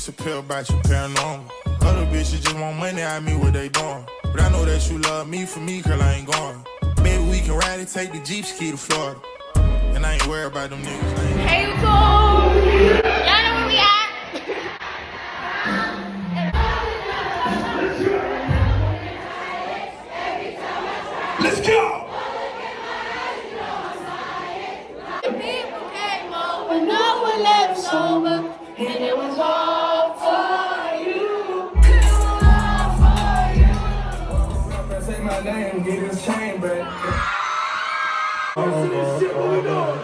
disappear about you paranormal. Other bitches just want money, I mean what they doing. But I know that you love me for me, girl, I ain't going. Maybe we can ride and take the Jeep ski to Florida. And I ain't worried about them niggas. Hey, YouTube! Y'all know where we at? Let's go! People came over, no one left sober, and it was all for you. It was all for you. Say my name, get this chain back. Shit going on.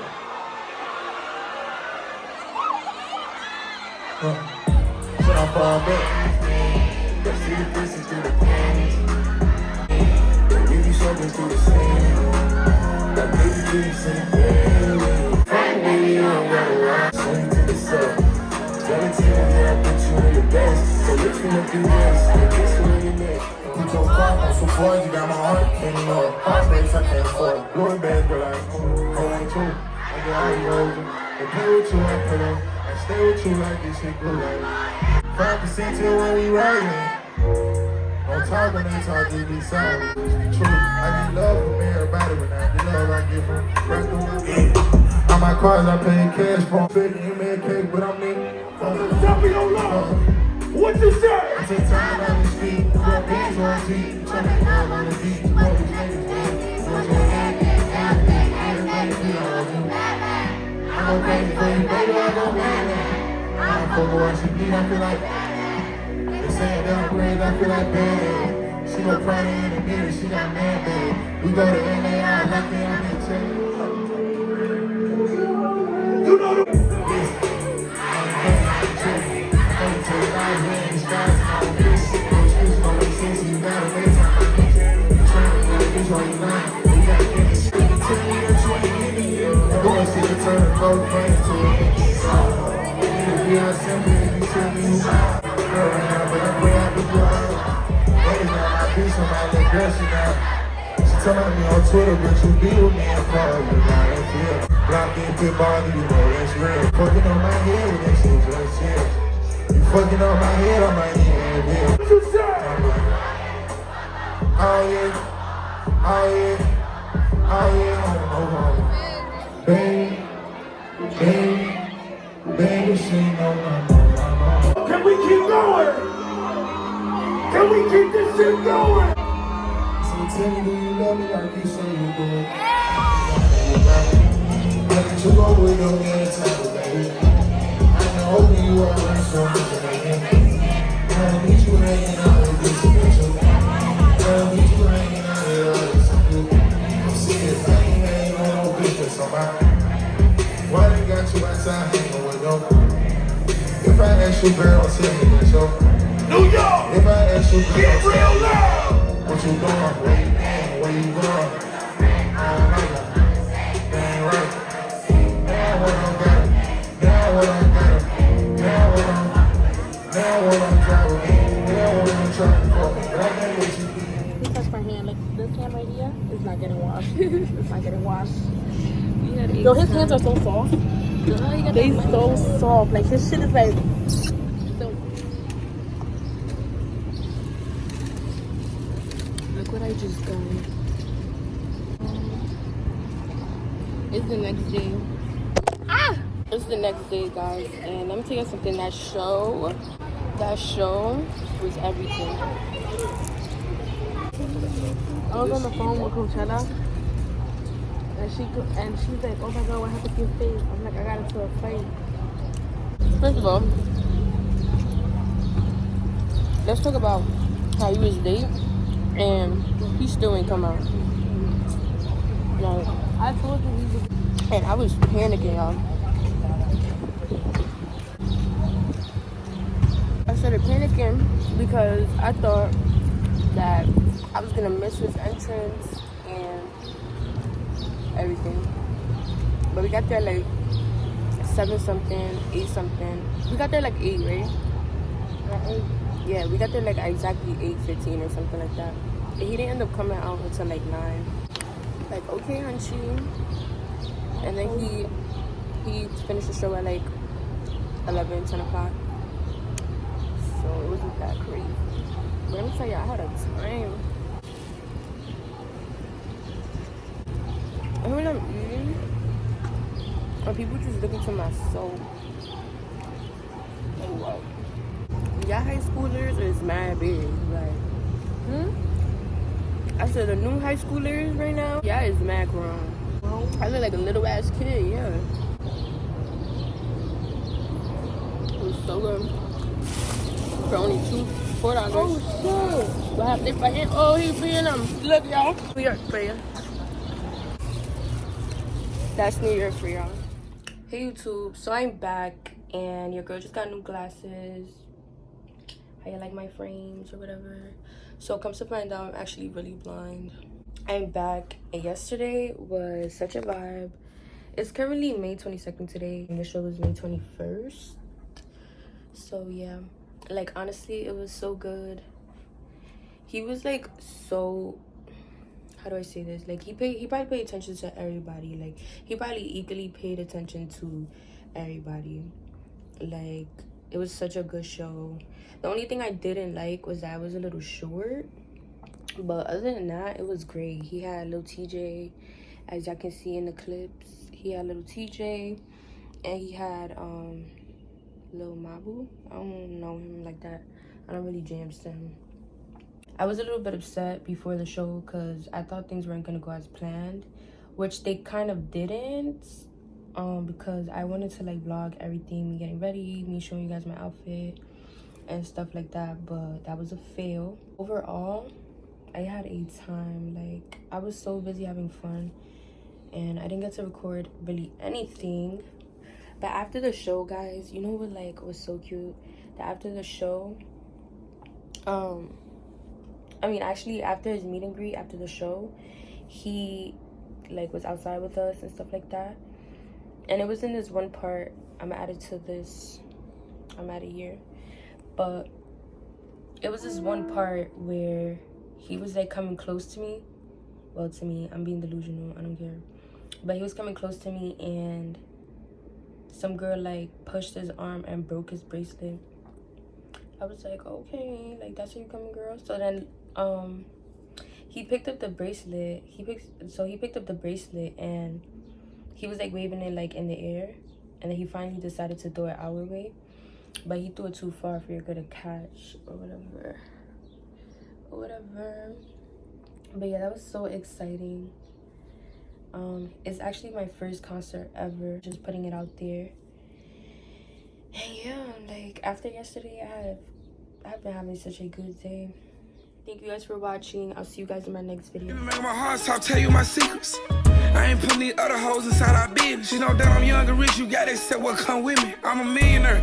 When I fall back, let's see the pieces through the pain. We be something through the same. Like baby, keeps in the pain. Finally, I'm gonna ride. Swing to the sun. Gotta tell me I put you in the best. So if you look in this, I kiss you in your neck. Put your car on so far, you got my heart, can't ignore it. Heartbreaks, I can't afford it. Blowing bad, but I ain't too. I get all you over. I play with you, I put up. I stay with you like this shit good like 5% till when we riding. On top when they talk, they be silent. True, I get love from everybody, but not the love I get from right through my head. On my cars, I pay cash for 50 man cake, but I'm in. Stop me on love. What you say? I take time on the street, got bands on the beat, trying to grab on the beat, all these niggas, man. I'm okay for you, baby, I go man. I'm fucking what she need, I feel like they saying downgrade, I feel like bad. She go cry in the mirror, she got mad, babe. We go to NAI, like they on the chain. You know the telling me on Twitter, but you be with me and follow you, now that's real. Block in pit body, you know that's real. Fucking on my head with that shit, just chill. You fucking on my head, I might even real. What you say? Oh yeah, oh yeah, oh yeah, oh no, baby, baby, baby, she no. Can we keep going? Can we keep this shit going? Tell me, do you love me like you say you do? Let you go with your man time, baby. I know hoping you are right so much, baby. I don't need you hanging out with this bitch. I don't need you hanging out with all this shit. I'm serious, I ain't hanging on no business on my. Why they got you outside hanging with them? If I ask you, girl, tell me that yo. New York! If I ask you, girl, get real loud! What you doing? Where you going? I don't like it. That ain't right. Now what I'm got it. Now what I'm got it. Now what I'm driving. Now what I'm trying to go. But I know what you do. He touched my hand. Like this hand right here is not getting washed. It's not getting washed. Yo, his hands are so soft. They so soft. Like his shit is like. What I just done. It's the next day. It's the next day, guys, and let me tell you something. That show was everything. I was on the phone with Coachella, and she's like, "Oh my God, what happened to your face?" I'm like, "I got into a fight." First of all, let's talk about how you was late. And he still ain't come out. Like, I told you he was. And I was panicking, y'all. I started panicking because I thought that I was gonna miss his entrance and everything. But we got there like 7 something, 8 something. We got there like 8, right? Yeah, we got there like exactly 8:15 or something like that. And he didn't end up coming out until like 9. Like, okay, Hunxho. And then he finished the show at like 11, 10 o'clock. so it wasn't that crazy. But let me tell you, I had a time. And when I'm eating, and people just look into my soul. Like, wow. Y'all high schoolers is mad big. Like, I said the new high schoolers right now, y'all is mad grown. I look like a little ass kid, yeah. It was so good. For only $4. Oh shit. What happened? They fighting? Oh, he being look, y'all. New York for you. That's New York for y'all. Hey YouTube, so I'm back and your girl just got new glasses. How you like my frames or whatever? So come to find out, I'm actually really blind. I'm back and yesterday was such a vibe. It's currently May 22nd today and the show was May 21st. So yeah, like honestly, it was so good. He was like so, how do I say this? Like he probably paid attention to everybody. Like he probably equally paid attention to everybody. Like it was such a good show. The only thing I didn't like was that it was a little short. But other than that, it was great. He had little TJ, as y'all can see in the clips. He had little TJ, and he had little Mabu. I don't know him like that. I don't really jam to him. I was a little bit upset before the show because I thought things weren't gonna go as planned, which they kind of didn't. Because I wanted to like vlog everything, me getting ready, me showing you guys my outfit and stuff like that. But that was a fail. Overall, I had a time. Like I was so busy having fun and I didn't get to record really anything. But after the show, guys, you know what like was so cute? That after the show, I mean actually after his meet and greet, after the show, he like was outside with us and stuff like that. And it was in this one part, I'm added to this, I'm out of here. But it was this one part where he was like coming close to me. Well, to me, I'm being delusional, I don't care. But he was coming close to me and some girl like pushed his arm and broke his bracelet. I was like, okay, like that's how you coming, girl. So then he picked up the bracelet. He picked up the bracelet and he was like waving it like in the air. And then he finally decided to throw it our way. But he threw it too far for your girl to catch or whatever. But yeah, that was so exciting. It's actually my first concert ever, just putting it out there. And yeah, like after yesterday, I've been having such a good day. Thank you guys for watching. I'll see you guys in my next video. Make my heart stop, tell you my secrets. I ain't putting these other hoes inside our business. You know that I'm young and rich, you gotta accept what come with me. I'm a millionaire.